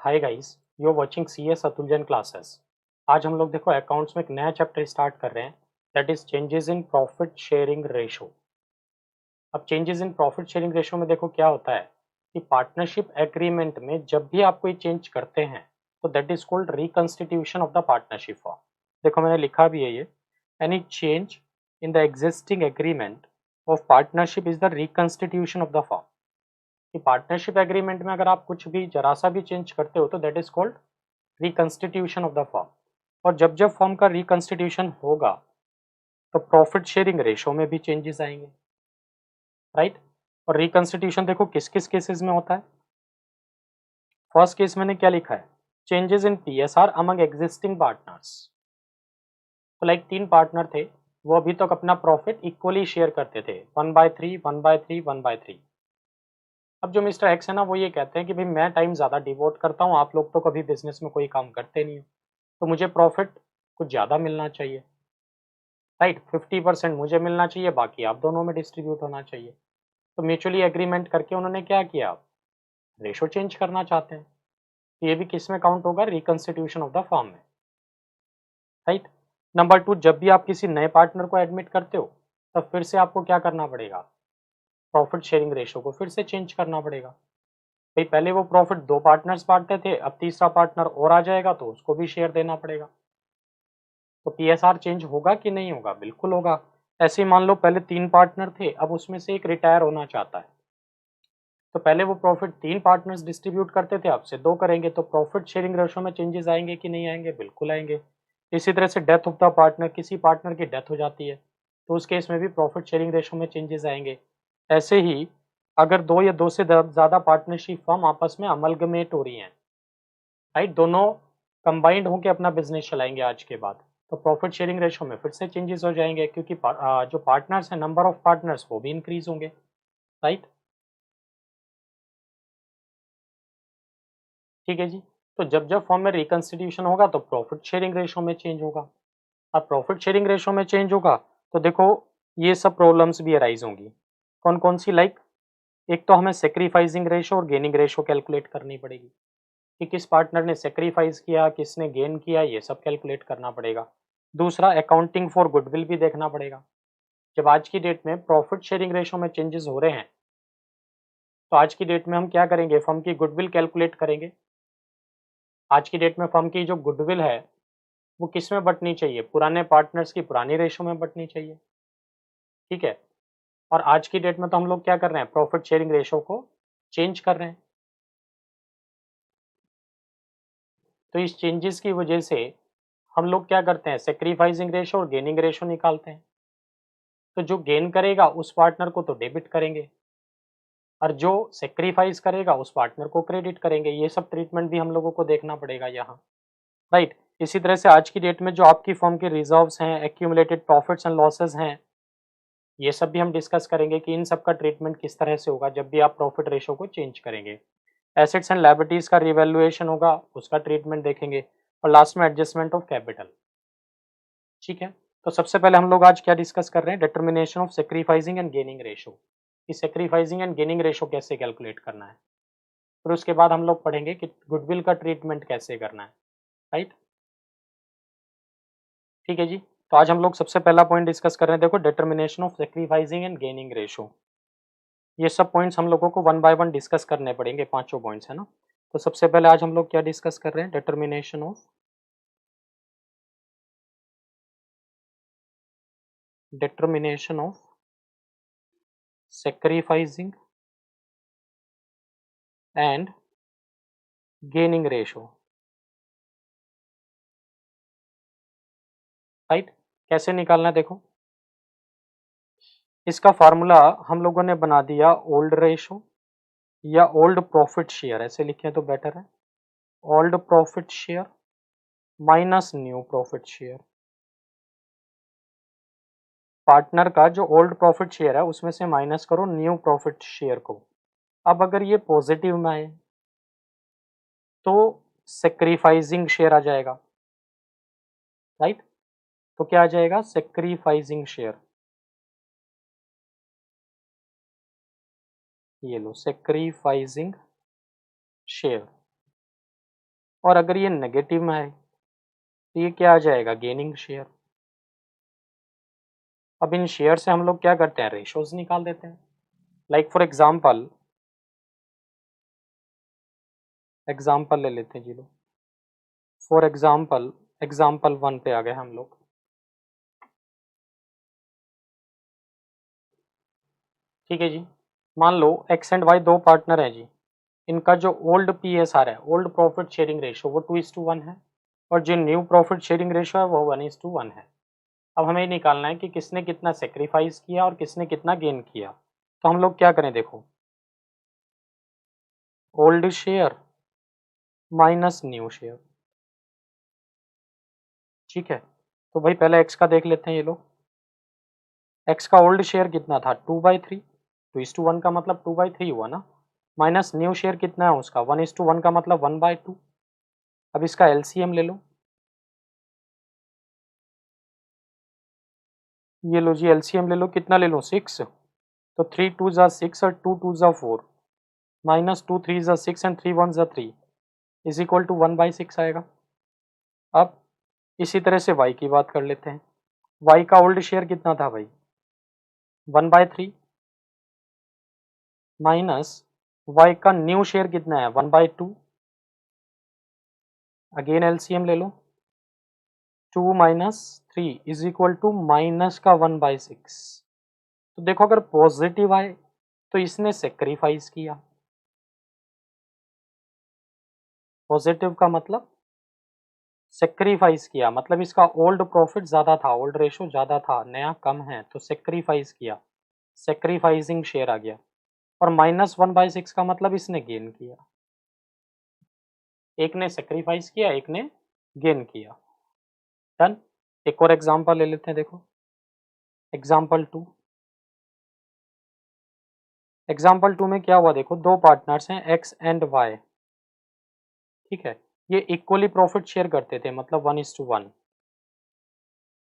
Hi guys, you are watching CS Atuljan classes. आज हम लोग देखो अकाउंट्स में एक नया चैप्टर स्टार्ट कर रहे हैं, that is changes in profit sharing ratio. अब changes in profit sharing ratio में देखो क्या होता है कि पार्टनरशिप एग्रीमेंट में जब भी आप कोई चेंज करते हैं तो that is called reconstitution of the partnership form. देखो मैंने लिखा भी है ये, any change in the existing agreement of partnership is the reconstitution of the form. कि पार्टनरशिप एग्रीमेंट में अगर आप कुछ भी जरा सा भी चेंज करते हो तो that is called reconstitution of the form. और जब जब फॉर्म का रिकंस्टिट्यूशन होगा तो प्रॉफिट शेयरिंग रेशो में भी चेंजेस आएंगे, राइट। और रिकंस्टिट्यूशन देखो किस किस केसेस में होता है। फर्स्ट केस मैंने क्या लिखा है, changes in PSR among existing partners. तो लाइक तीन पार्टनर थे, वो अभी तक अपना प्रॉफिट इक्वली शेयर करते थे, 1/3 1/3 1/3। अब जो मिस्टर एक्स है ना, वो ये कहते हैं कि भाई मैं टाइम ज़्यादा डिवोट करता हूँ, आप लोग तो कभी बिजनेस में कोई काम करते नहीं हो, तो मुझे प्रॉफिट कुछ ज़्यादा मिलना चाहिए, राइट। 50% मुझे मिलना चाहिए, बाकी आप दोनों में डिस्ट्रीब्यूट होना चाहिए। तो म्यूचुअली एग्रीमेंट करके उन्होंने क्या किया, रेशो चेंज करना चाहते हैं। तो ये भी किस में काउंट होगा, रिकंस्टिट्यूशन ऑफ द फर्म में, राइट। नंबर टू, जब भी आप किसी नए पार्टनर को एडमिट करते हो तब फिर से आपको क्या करना पड़ेगा, प्रॉफिट शेयरिंग रेशो को फिर से चेंज करना पड़ेगा। भाई पहले वो प्रॉफिट दो पार्टनर्स बांटते थे, अब तीसरा पार्टनर और आ जाएगा तो उसको भी शेयर देना पड़ेगा। तो पीएसआर चेंज होगा कि नहीं होगा, बिल्कुल होगा। ऐसे ही मान लो पहले तीन पार्टनर थे, अब उसमें से एक रिटायर होना चाहता है, तो पहले वो प्रॉफिट तीन पार्टनर्स डिस्ट्रीब्यूट करते थे, अब से दो करेंगे, तो प्रॉफिट शेयरिंग रेशो में चेंजेस आएंगे कि नहीं आएंगे, बिल्कुल आएंगे। इसी तरह से डेथ ऑफ द पार्टनर, किसी पार्टनर की डेथ हो जाती है तो उस केस में भी प्रॉफिट शेयरिंग रेशो में चेंजेस आएंगे। ऐसे ही अगर दो या दो से ज़्यादा पार्टनरशिप फर्म आपस में अमलगमेट हो रही हैं, राइट, दोनों कंबाइंड होकर अपना बिजनेस चलाएंगे आज के बाद, तो प्रॉफिट शेयरिंग रेशो में फिर से चेंजेस हो जाएंगे, क्योंकि जो पार्टनर्स हैं, नंबर ऑफ पार्टनर्स वो भी इंक्रीज होंगे, राइट। ठीक है जी। तो जब जब फॉर्म में रिकंस्टिट्यूशन होगा तो प्रॉफिट शेयरिंग रेशो में चेंज होगा। अब प्रॉफिट शेयरिंग रेशो में चेंज होगा तो देखो ये सब प्रॉब्लम्स भी अराइज होंगी। कौन कौन सी, लाइक एक तो हमें सेक्रीफाइसिंग रेशो और गेनिंग रेशो कैलकुलेट करनी पड़ेगी कि किस पार्टनर ने सेक्रीफाइस किया, किसने गेन किया, ये सब कैलकुलेट करना पड़ेगा। दूसरा, अकाउंटिंग फॉर गुडविल भी देखना पड़ेगा। जब आज की डेट में प्रॉफिट शेयरिंग रेशो में चेंजेस हो रहे हैं तो आज की डेट में हम क्या करेंगे, फर्म की गुडविल कैलकुलेट करेंगे। आज की डेट में फर्म की जो गुडविल है वो किस में बंटनी चाहिए, पुराने पार्टनर्स की पुरानी रेशो में बंटनी चाहिए, ठीक है। और आज की डेट में तो हम लोग क्या कर रहे हैं, प्रॉफिट शेयरिंग रेशो को चेंज कर रहे हैं। तो इस चेंजेस की वजह से हम लोग क्या करते हैं, सेक्रीफाइसिंग रेशो और गेनिंग रेशो निकालते हैं। तो जो गेन करेगा उस पार्टनर को तो डेबिट करेंगे, और जो सेक्रीफाइस करेगा उस पार्टनर को क्रेडिट करेंगे। ये सब ट्रीटमेंट भी हम लोगों को देखना पड़ेगा यहाँ, राइट। इसी तरह से आज की डेट में जो आपकी फर्म के रिजर्व्स हैं, एक्यूमुलेटेड प्रॉफिट्स एंड लॉसेस हैं, ये सब भी हम डिस्कस करेंगे कि इन सब का ट्रीटमेंट किस तरह से होगा जब भी आप प्रॉफिट रेशो को चेंज करेंगे। एसेट्स एंड लायबिलिटीज का रिवैल्यूएशन होगा, उसका ट्रीटमेंट देखेंगे। और लास्ट में एडजस्टमेंट ऑफ कैपिटल, ठीक है। तो सबसे पहले हम लोग आज क्या डिस्कस कर रहे हैं, determination of sacrificing and gaining ratio, कि सेक्रीफाइसिंग एंड गेनिंग रेशो कैसे कैलकुलेट करना है। फिर उसके बाद हम लोग पढ़ेंगे कि गुडविल का ट्रीटमेंट कैसे करना है, राइट। ठीक है जी। तो आज हम लोग सबसे पहला पॉइंट डिस्कस कर रहे हैं, देखो determination of sacrificing and gaining ratio. ये सब पॉइंट्स हम लोगों को वन बाय वन डिस्कस करने पड़ेंगे, पांचों पॉइंट्स है ना। तो सबसे पहले आज हम लोग क्या डिस्कस कर रहे हैं, determination of sacrificing and gaining ratio, right. कैसे निकालना है, देखो इसका फार्मूला हम लोगों ने बना दिया, ओल्ड रेशो या ओल्ड प्रॉफिट शेयर, ऐसे लिखे तो बेटर है, old profit share minus new profit share. Partner का जो ओल्ड प्रॉफिट शेयर है उसमें से माइनस करो न्यू प्रॉफिट शेयर को। अब अगर ये पॉजिटिव में आए तो सेक्रीफाइसिंग शेयर आ जाएगा, राइट। तो क्या आ जाएगा, सेक्रीफाइसिंग शेयर। ये लो सेक्रीफाइसिंग शेयर। और अगर ये नेगेटिव में है तो ये क्या आ जाएगा, गेनिंग शेयर। अब इन शेयर से हम लोग क्या करते हैं, रेशोज निकाल देते हैं। लाइक फॉर एग्जाम्पल ले लेते हैं जी लोग। फॉर एग्जाम्पल 1 पे आ गए हम लोग। ठीक है जी, मान लो एक्स एंड वाई दो पार्टनर हैं जी। इनका जो ओल्ड PSR है, ओल्ड प्रॉफिट शेयरिंग रेशो, वो 2:1 है, और जो न्यू प्रॉफिट शेयरिंग रेशो है वो 1:1 है। अब हमें निकालना है कि किसने कितना सेक्रीफाइस किया और किसने कितना गेन किया। तो हम लोग क्या करें, देखो, old share minus new share. ठीक है, तो भाई पहले एक्स का देख लेते हैं ये लोग। एक्स का ओल्ड शेयर कितना था, 2/3। 2:1 का मतलब 2/3 हुआ ना। माइनस न्यू शेयर कितना है उसका, 1:1 का मतलब 1/2। अब इसका LCM ले लो। ये लो जी, LCM ले लो, कितना ले लो, 6। तो 3 2 ज़ा 6 और 2 2 ज़ा 4, माइनस 2 3 ज़ा 6 एंड 3 1 ज़ा 3 इज इक्वल टू 1/6 आएगा। अब इसी तरह से y की बात कर लेते हैं। y का ओल्ड शेयर कितना था भाई, 1/3, माइनस y का न्यू शेयर कितना है, 1/2। अगेन LCM ले लो, 2 minus 3 is equal to minus का 1/6। तो देखो, अगर पॉजिटिव आए तो इसने सेक्रीफाइस किया। पॉजिटिव का मतलब सेक्रीफाइस किया, मतलब इसका ओल्ड प्रॉफिट ज़्यादा था, ओल्ड रेशो ज़्यादा था, नया कम है, तो सेक्रीफाइस किया, सेक्रीफाइसिंग शेयर आ गया। और -1/6 का मतलब इसने गेन किया। एक ने सेक्रीफाइस किया, एक ने गेन किया। डन। एक और एग्जांपल ले लेते हैं, देखो एग्जांपल 2। एग्जांपल 2 में क्या हुआ, देखो दो पार्टनर्स हैं एक्स एंड वाई। ठीक है, ये इक्वली प्रॉफिट शेयर करते थे, मतलब 1:1।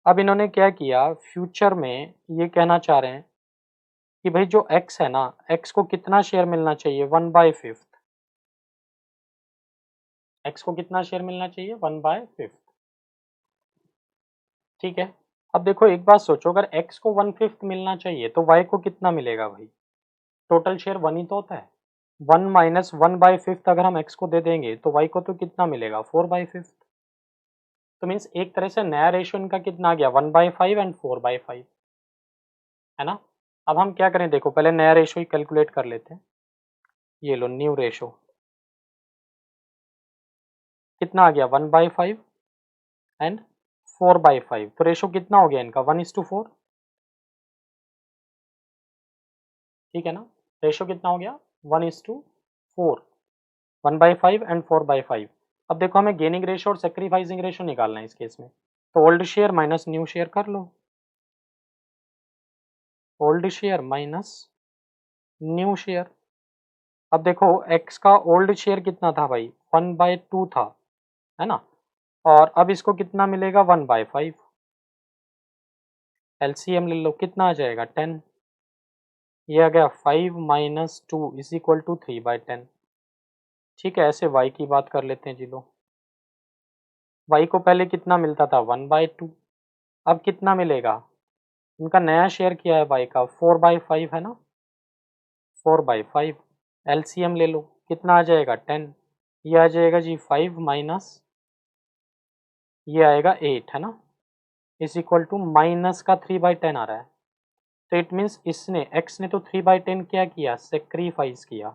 अब इन्होंने क्या किया, फ्यूचर में ये कहना चाह रहे हैं कि भाई जो एक्स है ना, एक्स को कितना शेयर मिलना चाहिए, 1/5। एक्स को कितना शेयर मिलना चाहिए, 1/5। ठीक है, अब देखो एक बात सोचो, अगर एक्स को 1/5 मिलना चाहिए तो वाई को कितना मिलेगा भाई, टोटल शेयर 1 ही तो होता है। 1 माइनस 1/5 अगर हम एक्स को दे देंगे तो वाई को तो कितना मिलेगा, 4/5। तो मीन्स एक तरह से नया रेशियो इनका कितना आ गया, 1/5 एंड 4/5, है ना। अब हम क्या करें, देखो पहले नया रेशियो ही कैलकुलेट कर लेते हैं। ये लो न्यू रेशियो कितना आ गया, 1/5 एंड 4/5। तो रेशियो कितना हो गया इनका, 1:4। ठीक है ना, रेशियो कितना हो गया, 1:4। 1/5 एंड 4/5। अब देखो हमें गेनिंग रेशियो और सेक्रीफाइसिंग रेशियो निकालना है इस केस में। तो old share minus new share कर लो। Old share minus new share. अब देखो एक्स का ओल्ड शेयर कितना था भाई, 1/2 था, है ना। और अब इसको कितना मिलेगा, 1/5। LCM ले लो, कितना आ जाएगा, 10। ये आ गया 5 माइनस 2 इज इक्वल टू 3/10। ठीक है, ऐसे y की बात कर लेते हैं जी लो। y को पहले कितना मिलता था, 1/2। अब कितना मिलेगा, उनका नया शेयर किया है y का, 4/5 है ना, 4/5। LCM ले लो, कितना आ जाएगा, 10। ये आ जाएगा जी 5 माइनस, ये आएगा 8, है ना, इज इक्वल टू माइनस का 3/10 आ रहा है। तो इट मीन्स इसने, एक्स ने तो 3/10 क्या किया, सेक्रीफाइस किया,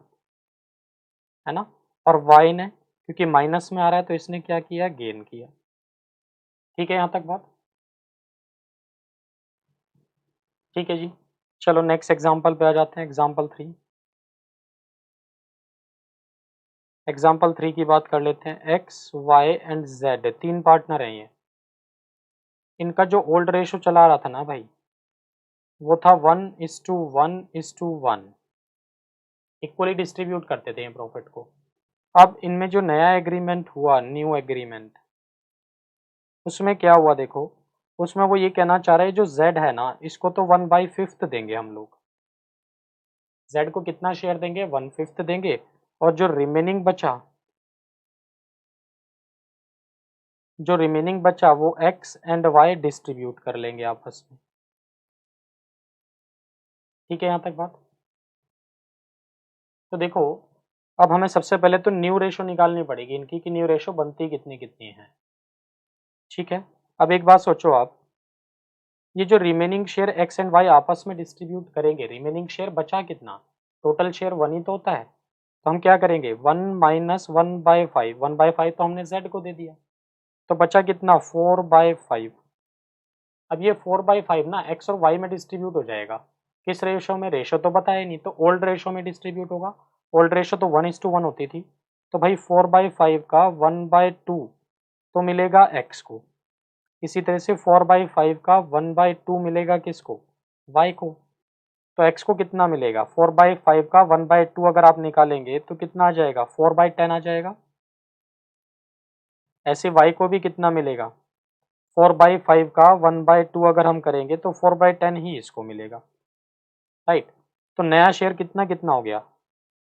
है ना। और वाई ने, क्योंकि माइनस में आ रहा है तो इसने क्या किया, गेन किया। ठीक है यहाँ तक बात, ठीक है जी। चलो नेक्स्ट एग्जाम्पल पे आ जाते हैं, एग्जाम्पल 3। एग्जाम्पल 3 की बात कर लेते हैं। एक्स वाई एंड जेड तीन पार्टनर हैं ये। इनका जो ओल्ड रेशो चला रहा था ना भाई, वो था 1:1:1। इक्वली डिस्ट्रीब्यूट करते थे ये प्रॉफिट को। अब इनमें जो नया एग्रीमेंट हुआ, न्यू एग्रीमेंट, उसमें क्या हुआ देखो, उसमें वो ये कहना चाह रहे हैं जो जेड है ना, इसको तो 1/5 देंगे हम लोग। जेड को कितना शेयर देंगे, 1/5 देंगे। और जो रिमेनिंग बचा, जो रिमेनिंग बचा वो एक्स एंड वाई डिस्ट्रीब्यूट कर लेंगे आपस में। ठीक है यहाँ तक बात। तो देखो अब हमें सबसे पहले तो न्यू रेशो निकालनी पड़ेगी इनकी कि न्यू रेशो बनती कितनी कितनी है। ठीक है, अब एक बात सोचो आप, ये जो remaining share X and Y आपस में डिस्ट्रीब्यूट करेंगे, रिमेनिंग शेयर बचा कितना, टोटल शेयर 1 ही तो होता है, तो हम क्या करेंगे 1 माइनस 1/5, 1/5 तो हमने z को दे दिया, तो बचा कितना 4/5। अब ये 4/5 ना x और y में डिस्ट्रीब्यूट हो जाएगा, किस रेशो में, रेशो तो बताया नहीं, तो ओल्ड रेशो में डिस्ट्रीब्यूट होगा, ओल्ड रेशो तो 1:1 होती थी, तो भाई 4/5 का 1/2 तो मिलेगा x को, इसी तरह से 4/5 का 1/2 मिलेगा किसको, y को, तो x को कितना मिलेगा 4/5 का 1/2 अगर आप निकालेंगे तो कितना आ जाएगा 4/10 आ जाएगा। ऐसे y को भी कितना मिलेगा 4/5 का 1/2 अगर हम करेंगे तो 4/10 ही इसको मिलेगा, राइट। तो नया शेयर कितना कितना हो गया,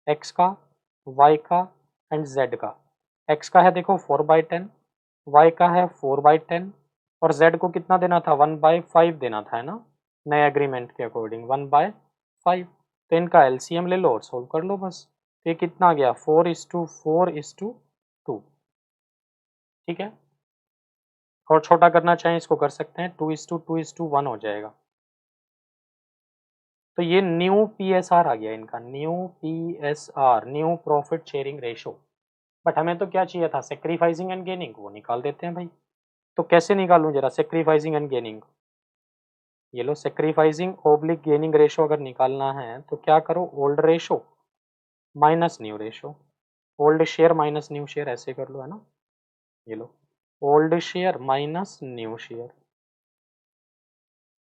x का, y का एंड z का। x का है देखो 4/10, y का है 4/10 और z को कितना देना था 1/5 देना था, है ना, नए एग्रीमेंट के अकॉर्डिंग 1/5। तो इनका एलसीएम ले लो और सोल्व कर लो बस। तो ये कितना आ गया 4:4:2। ठीक है, और छोटा करना चाहें इसको कर सकते हैं, 2:2:1 हो जाएगा। तो ये न्यू पीएसआर आ गया इनका, new PSR, new profit sharing ratio. But हमें तो क्या चाहिए था सेक्रीफाइसिंग एंड गेनिंग, वो निकाल देते हैं भाई। तो कैसे निकालूं जरा सेक्रीफाइसिंग एंड गेनिंग, ये लो सेक्रीफाइसिंग ओब्लिक गेनिंग रेशो अगर निकालना है तो क्या करो, old ratio minus new ratio, old share minus new share, ऐसे कर लो, है ना। ये लो old share minus new share.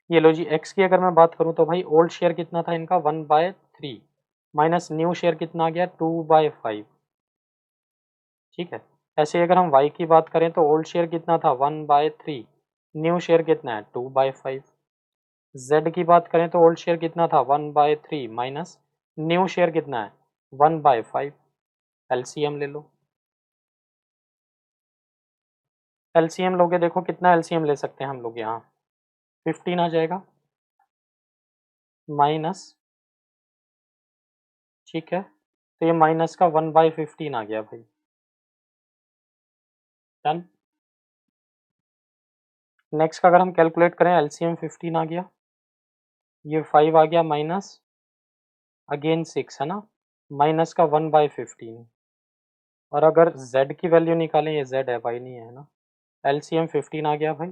ये लो जी एक्स की अगर मैं बात करूं तो भाई ओल्ड शेयर कितना था इनका 1/3 माइनस न्यू शेयर कितना आ गया 2/5। ठीक है, ऐसे अगर हम y की बात करें तो ओल्ड शेयर कितना था 1/3, न्यू शेयर कितना है 2/5। z की बात करें तो ओल्ड शेयर कितना था 1/3 माइनस न्यू शेयर कितना है 1/5। एलसीएम ले लो, एलसीएम लोगे देखो कितना एलसीएम ले सकते हैं हम लोग यहाँ 15 आ जाएगा माइनस, ठीक है, तो ये माइनस का 1/15 आ गया भाई, डन। नेक्स्ट का अगर हम कैलकुलेट करें एलसीएम 15 आ गया, ये 5 आ गया माइनस अगेन 6, है ना, माइनस का 1/15। और अगर z की वैल्यू निकालें, ये z है भाई नहीं है ना, एलसीएम 15 आ गया भाई,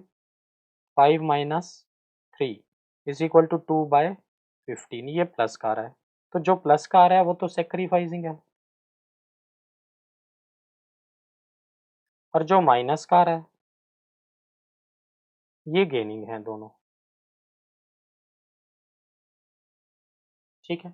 5 माइनस 3 इज इक्वल टू 2/15, ये प्लस का आ रहा है, तो जो प्लस का आ रहा है वो तो सेक्रीफाइसिंग है, और जो माइनस का आ रहा है ये गेनिंग है दोनों। ठीक है,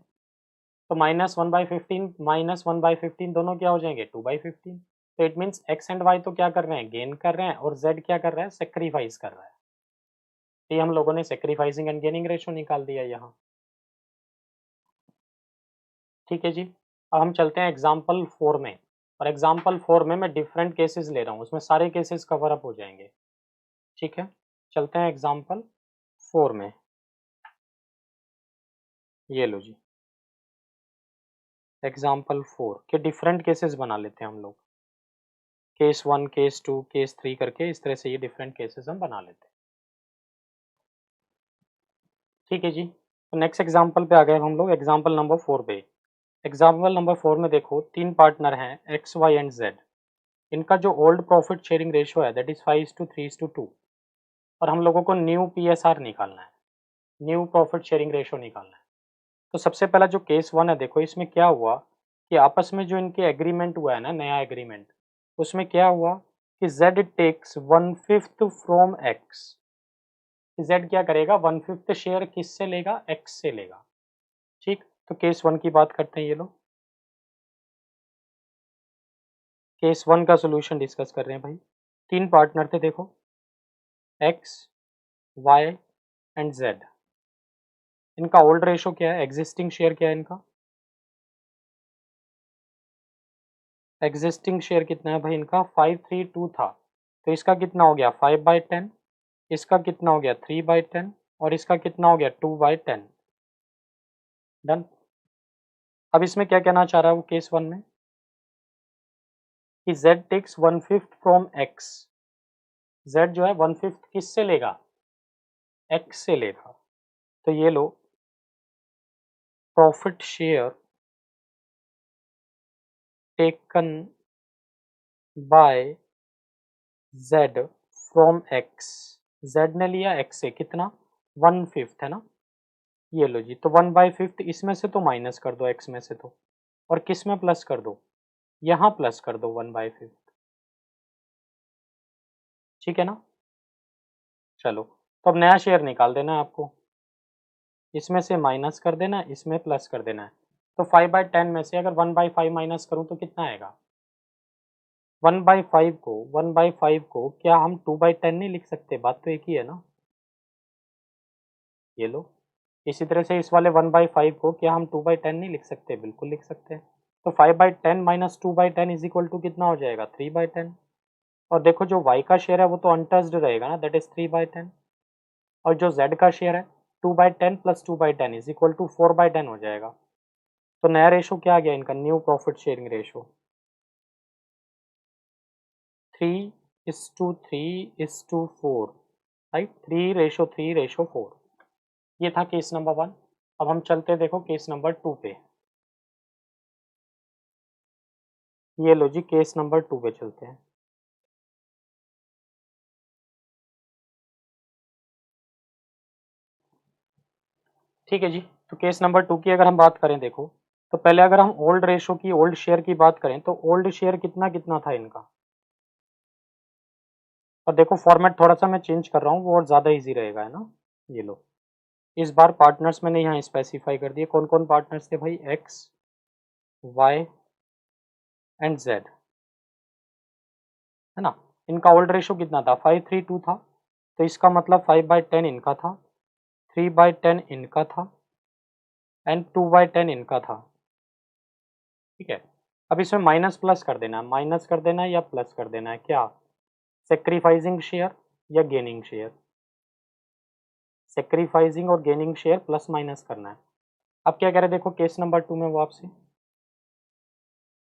तो -1/15 -1/15 दोनों क्या हो जाएंगे 2/15। तो it means X and Y तो क्या कर रहे हैं गेन कर रहे हैं और जेड क्या कर रहा है सेक्रीफाइस कर रहा है। तो ये हम लोगों ने सेक्रीफाइसिंग एंड गेनिंग रेशो निकाल दिया यहाँ। ठीक है जी, अब हम चलते हैं एग्जाम्पल 4 में, और एग्जाम्पल 4 में मैं डिफरेंट केसेस ले रहा हूँ, उसमें सारे केसेस कवर अप हो जाएंगे। ठीक है, चलते हैं एग्जाम्पल 4 में, ये लो जी एग्जाम्पल 4 के डिफरेंट केसेस बना लेते हैं हम लोग, केस 1 केस 2 केस 3 करके इस तरह से ये डिफरेंट केसेस हम बना लेते हैं। ठीक है जी, तो नेक्स्ट एग्जाम्पल पे आ गए हम लोग, एग्जाम्पल नंबर 4 पे। एग्जाम्पल नंबर 4 में देखो 3 पार्टनर हैं एक्स वाई एंड जेड, इनका जो ओल्ड प्रॉफिट शेयरिंग रेशो है दैट इज 5:3:2, और हम लोगों को न्यू पीएसआर निकालना है, न्यू प्रॉफिट शेयरिंग रेशो निकालना है। तो सबसे पहला जो केस 1 है देखो, इसमें क्या हुआ कि आपस में जो इनके एग्रीमेंट हुआ है ना, नया एग्रीमेंट, उसमें क्या हुआ कि z takes 1/5 from x, z क्या करेगा 1/5 शेयर किससे लेगा x से लेगा। ठीक, तो केस 1 की बात करते हैं, ये लोग केस 1 का सोल्यूशन डिस्कस कर रहे हैं भाई। 3 पार्टनर थे देखो, x y एंड z, इनका ओल्ड रेशो क्या है, एग्जिस्टिंग शेयर क्या है इनका, एग्जिस्टिंग शेयर कितना है भाई इनका 532 था, तो इसका कितना हो गया 5/10, इसका कितना हो गया 3/10 और इसका कितना हो गया 2/10। डन। अब इसमें क्या कहना चाह रहा है वो केस 1 में कि z takes 1/5 from x। z जो है 1/5 किससे लेगा, x से लेगा। तो ये लो profit share taken by z from x। z ने लिया x से कितना 1/5 है ना, ये लो जी। तो 1/5 इसमें से तो माइनस कर दो x में से तो, और किस में प्लस कर दो, यहाँ प्लस कर दो 1/5। ठीक है ना। चलो तो अब नया शेयर निकाल देना है आपको, इसमें से माइनस कर देना, इसमें प्लस कर देना है। तो 5/10 में से अगर 1/5 माइनस करूँ तो कितना आएगा, 1/5 को क्या हम 2/10 नहीं लिख सकते, बात तो एक ही है ना। ये लो, इसी तरह से इस वाले 1/5 को क्या हम 2/10 नहीं लिख सकते, बिल्कुल लिख सकते हैं। तो 5/10 माइनस 2/10 इज इक्वल टू कितना हो जाएगा 3/10। और देखो जो y का शेयर है वो तो अनटच्ड रहेगा ना, दैट इज 3/10। और जो z का शेयर है 2/10 प्लस 2/10 इज इक्वल टू 4/10 हो जाएगा। तो नया रेशो क्या आ गया इनका, new profit sharing ratio 3:3:4, right, 3:3:4। ये था केस नंबर 1। अब हम चलते देखो केस नंबर 2 पे। ये लो जी केस नंबर 2 पे चलते हैं। ठीक है जी। तो केस नंबर 2 की अगर हम बात करें देखो, तो पहले अगर हम ओल्ड रेशो की, ओल्ड शेयर की बात करें तो ओल्ड शेयर कितना कितना था इनका। और देखो फॉर्मेट थोड़ा सा मैं चेंज कर रहा हूँ, वो और ज़्यादा इजी रहेगा, है ना। ये लो, इस बार पार्टनर्स मैंने यहाँ स्पेसिफाई कर दिए, कौन कौन पार्टनर्स थे भाई, एक्स वाई एंड जेड, है ना। इनका ओल्ड रेशो कितना था 5:3:2 था, तो इसका मतलब 5/10 इनका था, 3/10 इनका था एंड 2/10 इनका था। ठीक है। अब इसमें माइनस प्लस कर देना है, माइनस कर देना है या प्लस कर देना है, क्या सेक्रीफाइसिंग शेयर या गेनिंग शेयर, सेक्रीफाइसिंग और गेनिंग शेयर प्लस माइनस करना है। अब क्या कह रहे हैं देखो केस नंबर 2 में, वो आपसे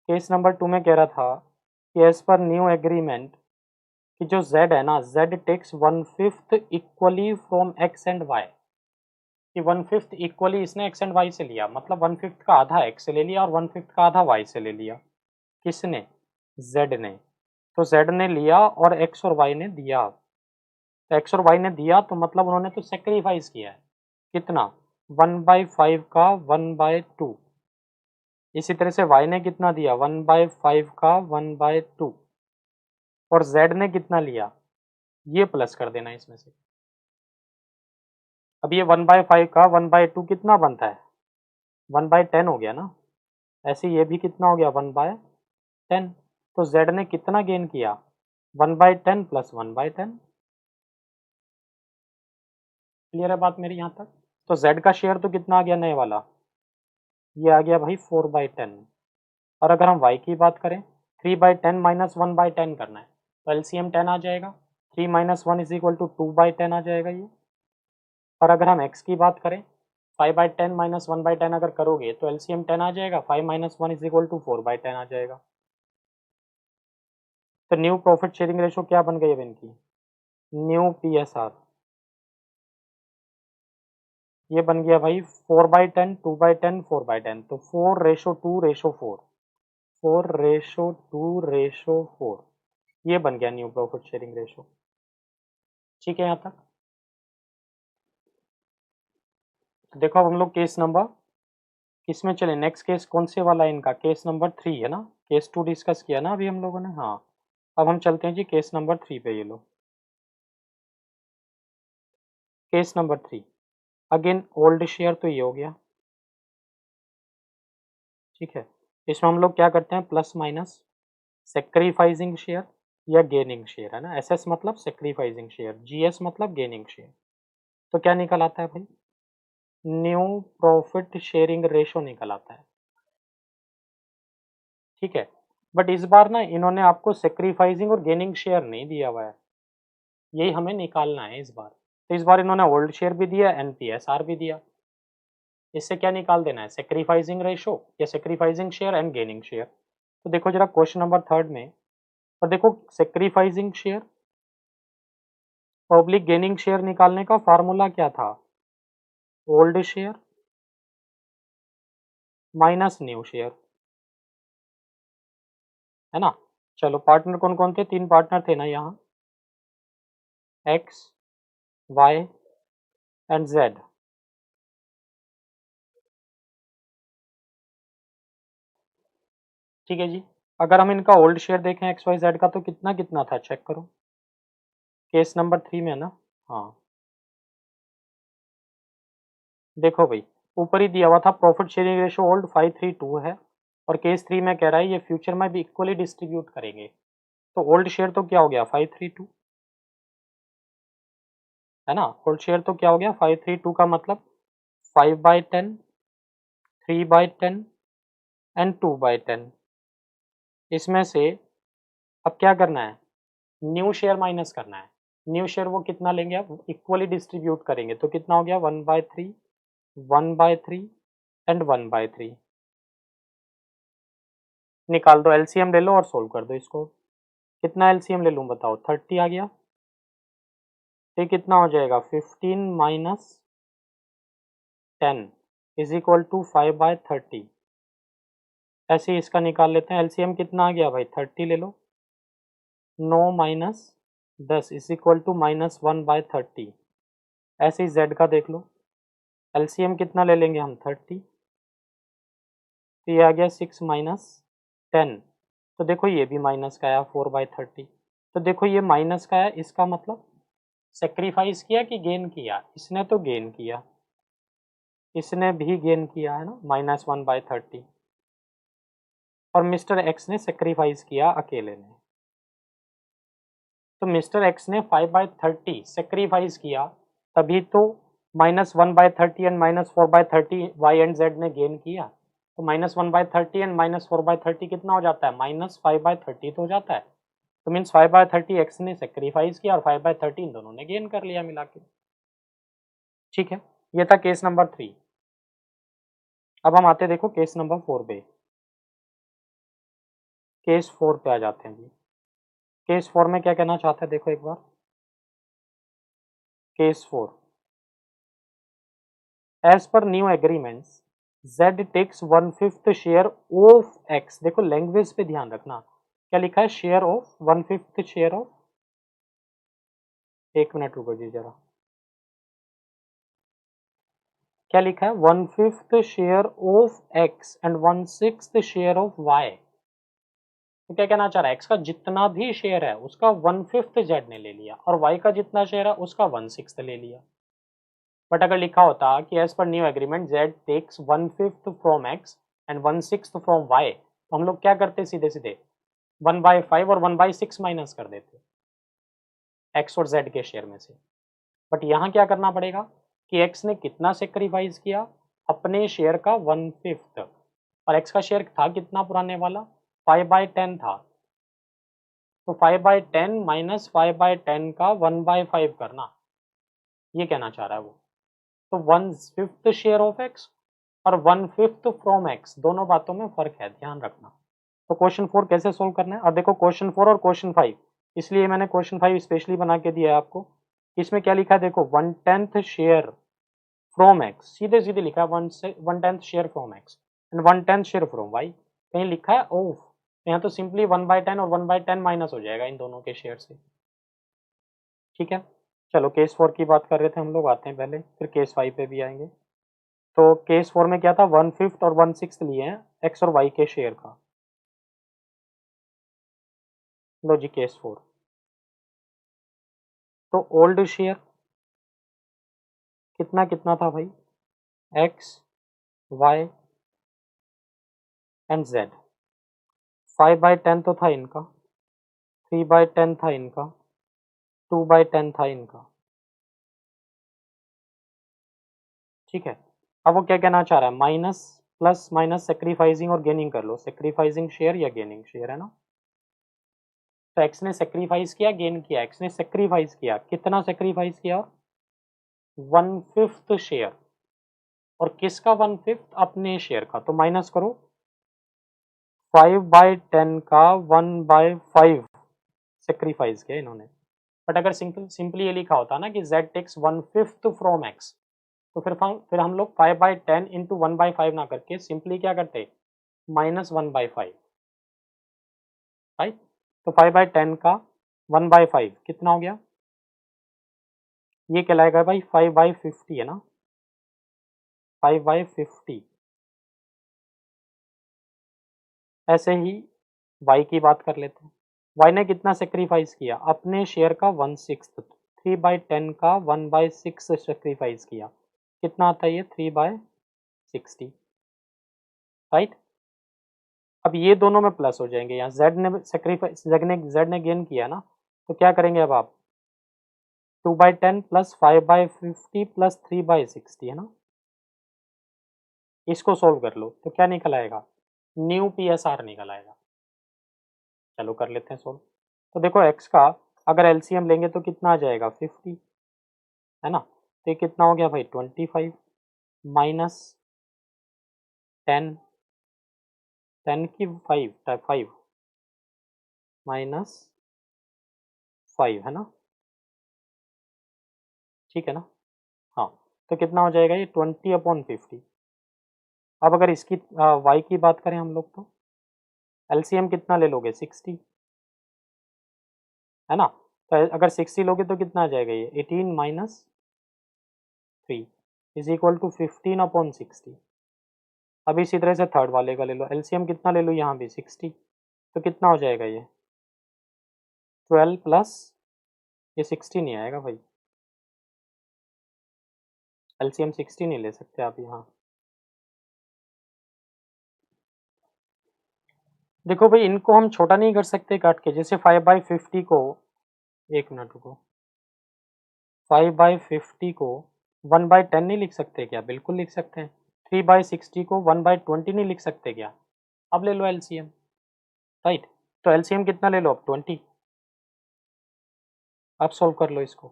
केस नंबर 2 में कह रहा था कि एज पर न्यू एग्रीमेंट कि जो z है ना, z takes 1/5 equally from x and y, कि 1/5 इक्वली इसने x एंड y से लिया, मतलब 1/5 का आधा x से ले लिया और 1/5 का आधा y से ले लिया। किसने, z ने। तो z ने लिया और x और y ने दिया। तो x और y ने दिया तो मतलब उन्होंने तो सेक्रीफाइस किया है, कितना 1/5 का 1/2। इसी तरह से y ने कितना दिया 1/5 का 1/2, और z ने कितना लिया, ये प्लस कर देना इसमें से। अब ये 1/5 का 1/2 कितना बनता है 1/10 हो गया ना। ऐसे ये भी कितना हो गया 1/10। तो z ने कितना गेन किया 1/10 प्लस 1/10। क्लियर है बात मेरी यहाँ तक। तो z का शेयर तो कितना आ गया नए वाला, ये आ गया भाई 4/10। और अगर हम y की बात करें 3/10 माइनस 1/10 करना है, तो एलसीएम 10 आ जाएगा, 3 माइनस 1 इज इक्वल टू 2/10 आ जाएगा ये। और अगर हम x की बात करें 5/10 माइनस 1/10 अगर करोगे तो एलसीएम 10 आ जाएगा, 5 माइनस 1 इज इक्वल टू 4/10 आ जाएगा। तो न्यू प्रॉफिट शेयरिंग रेशो क्या बन गई अब इनकी, न्यू पीएसआर, ये बन गया भाई 4/10 2/10 4/10। तो 4:2:4, 4:2:4, ये बन गया न्यू प्रॉफिट शेयरिंग रेशो। ठीक है यहाँ तक। तो देखो अब हम लोग केस नंबर किस में चले, नेक्स्ट केस कौन से वाला है इनका, केस नंबर 3 है ना। केस 2 डिस्कस किया ना अभी हम लोगों ने, हाँ। अब हम चलते हैं जी केस नंबर 3 पे। ये लो case number 3, again old share तो ये हो गया। ठीक है। इसमें हम लोग क्या करते हैं प्लस माइनस, सेक्रीफाइसिंग शेयर या गेनिंग शेयर, है ना। एसएस मतलब सेक्रीफाइसिंग शेयर, जीएस मतलब गेनिंग शेयर। तो क्या निकल आता है भाई, न्यू प्रॉफिट शेयरिंग रेशो निकल आता है। ठीक है। बट इस बार ना इन्होंने आपको सेक्रीफाइसिंग और गेनिंग शेयर नहीं दिया हुआ है, यही हमें निकालना है इस बार। तो इस बार इन्होंने ओल्ड शेयर भी दिया, एनपीएसआर भी दिया। इससे क्या निकाल देना है, सेक्रीफाइसिंग रेशो या sacrificing share and gaining share. तो देखो जरा क्वेश्चन नंबर 3 में, और देखो sacrificing share public gaining share निकालने का फार्मूला क्या था, old share minus new share, है ना। चलो पार्टनर कौन कौन थे, 3 पार्टनर थे ना यहाँ, एक्स वाई एंड जेड। ठीक है जी। अगर हम इनका ओल्ड शेयर देखें एक्स वाई जेड का, तो कितना कितना था चेक करो, केस नंबर 3 में ना। हाँ देखो भाई, ऊपर ही दिया हुआ था प्रॉफिट शेयरिंग रेशो ओल्ड 532 है, और केस 3 में कह रहा है ये फ्यूचर में भी इक्वली डिस्ट्रीब्यूट करेंगे। तो ओल्ड शेयर तो क्या हो गया 532, है ना। ओल्ड शेयर तो क्या हो गया 532 का मतलब 5/10, 3/10 एंड 2/10। इसमें से अब क्या करना है, न्यू शेयर माइनस करना है। न्यू शेयर वो कितना लेंगे, अब इक्वली डिस्ट्रीब्यूट करेंगे, तो कितना हो गया 1/3, 1/3 एंड 1/3। निकाल दो, एलसीएम ले लो और सोल्व कर दो इसको। कितना एलसीएम ले लूँ बताओ, 30 आ गया। तो कितना हो जाएगा 15 माइनस 10 इज इक्वल टू 5/30। ऐसे ही इसका निकाल लेते हैं, एलसीएम कितना आ गया भाई 30 ले लो, 9 माइनस 10 इज इक्वल टू -1/30। ऐसे ही जेड का देख लो, एलसीएम कितना ले लेंगे हम 30, तो ये आ गया 6 माइनस 10। तो देखो ये भी माइनस का आया 4/30। तो देखो ये माइनस का है, इसका मतलब सेक्रीफाइस किया कि गेन किया, इसने तो गेन किया, इसने भी गेन किया है ना -1/30, और मिस्टर एक्स ने सेक्रीफाइस किया अकेले ने। तो मिस्टर एक्स ने 5/30 सेक्रीफाइस किया, तभी तो -1/30 एंड -4/30 वाई एंड जेड ने गेन किया। तो -1/30 एंड -4/30 कितना हो जाता है, -5/30 तो हो जाता है। तो मीन्स 5/30 एक्स ने सेक्रीफाइस किया और 5/30 इन दोनों ने गेन कर लिया मिला के। ठीक है, ये था केस नंबर 3। अब हम आते देखो केस नंबर 4 पे। केस 4 पे आ जाते हैं जी। केस 4 में क्या कहना चाहता है देखो एक बार, केस 4, एज पर new agreements Z takes 1/5 share of X। देखो लैंग्वेज पे ध्यान रखना, क्या लिखा है, शेयर ऑफ 1/5 शेयर ऑफ, एक मिनट रुको जी जरा, क्या लिखा है 1/5 share of X and 1/6 share of Y। तो क्या कहना चाह रहा है, X का जितना भी शेयर है उसका 1/5 Z ने ले लिया, और Y का जितना शेयर है उसका 1/6 ले लिया। बट अगर लिखा होता कि एज पर new agreement Z takes 1/5 from X and 1/6 from Y, तो हम लोग क्या करते सीधे सीधे 1/5 और 1/6 माइनस कर देते एक्स और जेड के शेयर में से। बट यहाँ क्या करना पड़ेगा कि एक्स ने कितना सेक्रीफाइस किया, अपने शेयर का 1/5, और एक्स का शेयर था कितना पुराने वाला 5/10 था। तो 5/10 माइनस 5/10 का 1/5 करना, ये कहना चाह रहा है वो। तो 1/5 शेयर ऑफ एक्स और 1/5 फ्रॉम एक्स, दोनों बातों में फर्क है, ध्यान रखना। तो क्वेश्चन 4 कैसे सोल्व करना है, और देखो क्वेश्चन 4 और क्वेश्चन 5, इसलिए मैंने क्वेश्चन 5 स्पेशली बना के दिया है आपको। इसमें क्या लिखा है देखो, 1/10 शेयर फ्रॉम एक्स, सीधे सीधे लिखा है 1/10 share from X and 1/10 share from Y. कहीं लिखा है ऑफ, यहाँ तो सिंपली 1/10 और 1/10 माइनस हो जाएगा इन दोनों के शेयर से। ठीक है, चलो केस 4 की बात कर रहे थे हम लोग, आते हैं पहले, फिर केस 5 पे भी आएंगे। तो केस 4 में क्या था, 1/5 और 1/6 लिए हैं एक्स और वाई के शेयर का। लो जी केस 4, तो ओल्ड शेयर कितना कितना था भाई, एक्स वाई एंड जेड। 5/10 तो था इनका, 3/10 था इनका, 2/10 था इनका। ठीक है, अब वो क्या कहना चाह रहा है, माइनस प्लस माइनस सेक्रीफाइसिंग और गेनिंग कर लो, सेक्रीफाइसिंग शेयर या गेनिंग शेयर, है ना। तो एक्स ने सेक्रीफाइस किया, गेन किया, एक्स ने सेक्रीफाइस किया, कितना सेक्रीफाइस किया, 1/5 शेयर, और किसका 1/5, अपने शेयर का, तो माइनस करो 5/10 का 1/5 सेक्रीफाइस किया इन्होंने। बट अगर सिंपली ये लिखा होता ना कि z टेक्स 1/5 फ्रॉम x, तो फिर हम लोग 5/10 इंटू 1/5 ना करके सिंपली क्या करते, -1/5, राइट। तो 5/10 का 1/5 कितना हो गया, ये कहलाएगा भाई 5/50, है ना, 5/50। ऐसे ही y की बात कर लेते हैं, y ने कितना सेक्रीफाइस किया, अपने शेयर का 1/6, 3/10 का 1/6 सेक्रीफाइस किया, कितना आता है ये 3/60, राइट। अब ये दोनों में प्लस हो जाएंगे, यहाँ z ने सेक्रीफाइस, z ने गेन किया ना, तो क्या करेंगे अब आप, 2/10 प्लस 5/50 प्लस 3/60, है ना। इसको सोल्व कर लो तो क्या निकल आएगा, न्यू PSR निकल आएगा। चलो कर लेते हैं सोल्व। तो देखो x का अगर एलसीएम लेंगे तो कितना आ जाएगा 50, है ना। तो ये कितना हो गया भाई 25 माइनस 10, 10 की 5 माइनस 5, है ना, ठीक है ना। हाँ, तो कितना हो जाएगा ये 20/50। अब अगर इसकी y की बात करें हम लोग, तो एलसीएम कितना ले लोगे 60, है ना। तो अगर 60 लोगे तो कितना आ जाएगा ये 18 माइनस 3 इज इक्वल टू 15/60। अब इसी तरह से थर्ड वाले का ले लो, एलसीएम कितना ले लो यहाँ भी 60, तो कितना हो जाएगा ये 12 प्लस, ये 60 नहीं आएगा भाई, एलसीएम 60 नहीं ले सकते आप यहाँ। देखो भाई इनको हम छोटा नहीं कर सकते काट के, जैसे 5/50 को, एक मिनट रुको, 5/50 को 1/10 नहीं लिख सकते क्या, बिल्कुल लिख सकते हैं। 3/60 को 1/20 नहीं लिख सकते क्या, अब ले लो एलसीएम, राइट। तो एलसीएम कितना ले लो अब 20, अब सोल्व कर लो इसको,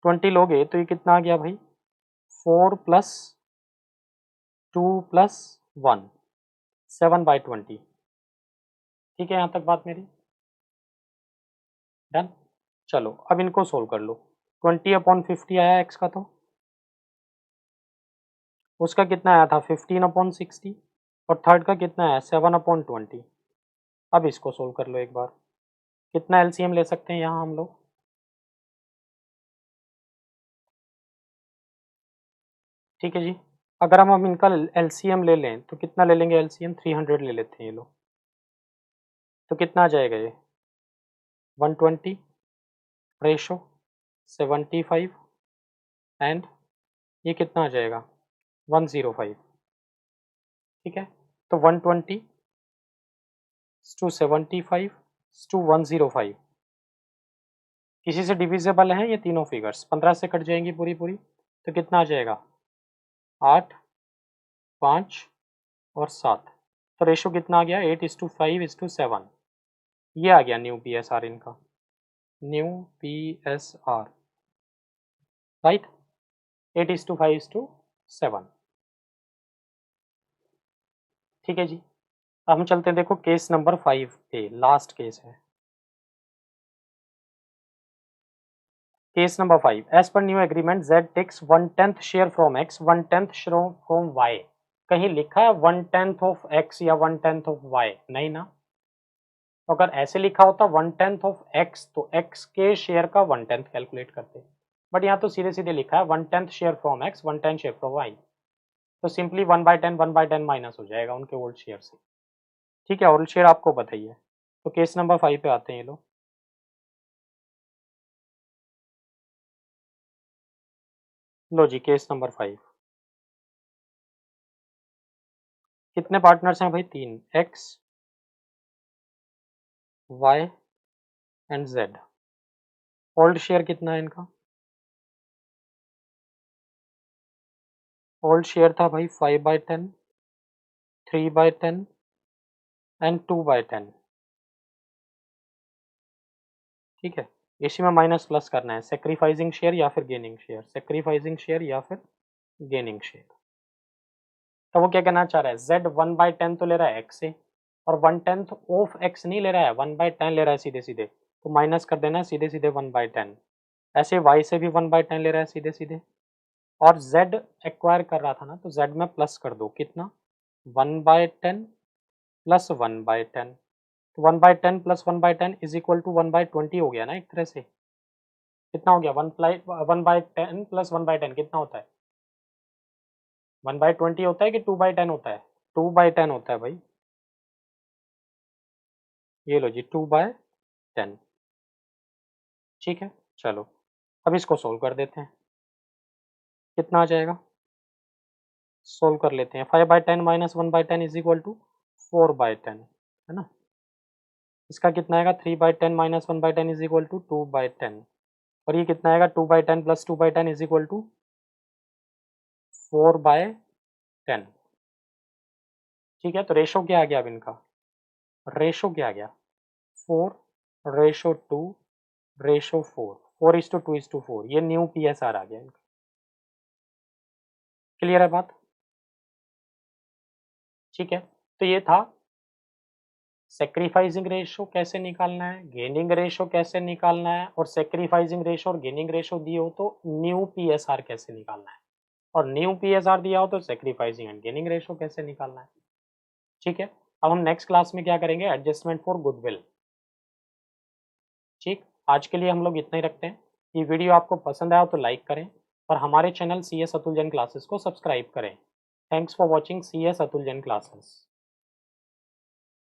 20 लोगे तो ये कितना आ गया भाई 4 प्लस 2 प्लस 1, 7/20, ठीक है यहाँ तक बात मेरी डन। चलो अब इनको सोल्व कर लो, 20/50 आया एक्स का, तो उसका कितना आया था 15/60, और थर्ड का कितना आया 7/20। अब इसको सोल्व कर लो एक बार, कितना एलसीएम ले सकते हैं यहाँ हम लोग, ठीक है जी। अगर हम इनका एलसीएम ले लें तो कितना ले लेंगे एलसीएम, 300 ले लेते हैं ये लोग, तो कितना आ जाएगा ये 120 रेशो 75, एंड ये कितना आ जाएगा 105, ठीक है। तो 120 टू 75 टू 105 किसी से डिविजिबल हैं ये तीनों फिगर्स, 15 से कट जाएंगी पूरी पूरी, तो कितना आ जाएगा 8, 5 और 7, तो रेशो कितना आ गया 8:5:7, ये आ गया न्यू PSR इनका, न्यू PSR, राइट, 8:5:7, ठीक है जी। अब हम चलते हैं, देखो केस नंबर 5 पे, लास्ट केस है। केस नंबर 5, एज पर new agreement z takes 1/10 share from x, 1/10 share from y। कहीं लिखा है 1/10 ऑफ x या 1/10 ऑफ y, नहीं ना। तो अगर ऐसे लिखा होता 1/10 ऑफ x, तो x के शेयर का 1/10 कैलकुलेट करते, बट यहाँ तो सीधे सीधे लिखा है 1/10 share from x, 1/10 share from y, तो सिंपली 1/10 1/10 माइनस हो जाएगा उनके ओल्ड शेयर से, ठीक है। ओल्ड शेयर आपको बताइए। तो केस नंबर 5 पे आते हैं ये लोग। लो जी केस नंबर 5, कितने पार्टनर्स हैं भाई, 3, x y and z। Old share कितना है इनका, ओल्ड शेयर था भाई 5/10, 3/10 एंड 2/10। ठीक है, इसी में माइनस प्लस करना है, सेक्रीफाइसिंग शेयर या फिर गेनिंग शेयर, सेक्रीफाइसिंग शेयर या फिर गेनिंग शेयर। तो वो क्या कहना चाह रहा है, z 1/10 तो ले रहा है x से, और 1/10 ऑफ x नहीं ले रहा है, 1/10 ले रहा है सीधे सीधे, तो माइनस कर देना है सीधे सीधे 1/10। ऐसे y से भी 1/10 ले रहा है सीधे सीधे, और z एक्वायर कर रहा था ना, तो z में प्लस कर दो, कितना 1/10 प्लस 1/10, तो 1/10 प्लस 1/10 इज इक्वल टू 1/20 हो गया ना एक तरह से। कितना हो गया, 1/10 प्लस 1/10 कितना होता है, 1/20 होता है कि 2/10 होता है, 2/10 होता है भाई। ये लो जी 2/10। ठीक है, चलो अब इसको सोल्व कर देते हैं, कितना आ जाएगा, सोल्व कर लेते हैं। 5/10 माइनस 1/10 इज इक्वल टू 4/10, है ना। इसका कितना आएगा, 3/10 माइनस 1/10 इज इक्वल टू 2/10, और ये कितना आएगा, 2/10 प्लस 2/10 इज इक्वल टू 4/10। ठीक है, तो रेशो क्या आ गया अब इनका, रेशो क्या आ गया, 4:2:4, 4:2:4, ये न्यू PSR आ गया इनका। क्लियर है बात, ठीक है। तो ये था सेक्रीफाइसिंग रेशो कैसे निकालना है, गेनिंग रेशो कैसे निकालना है, और सेक्रीफाइसिंग रेशो और गेनिंग रेशो दिए हो तो न्यू PSR कैसे निकालना है, और न्यू PSR दिया हो तो सेक्रीफाइसिंग एंड गेनिंग रेशो कैसे निकालना है। ठीक है, अब हम नेक्स्ट क्लास में क्या करेंगे, एडजस्टमेंट फॉर गुडविल। ठीक, आज के लिए हम लोग इतना ही रखते हैं। ये वीडियो आपको पसंद आया तो लाइक करें, और हमारे channel CS Atul Jain classes को सब्सक्राइब करें। Thanks for watching CS Atul Jain classes.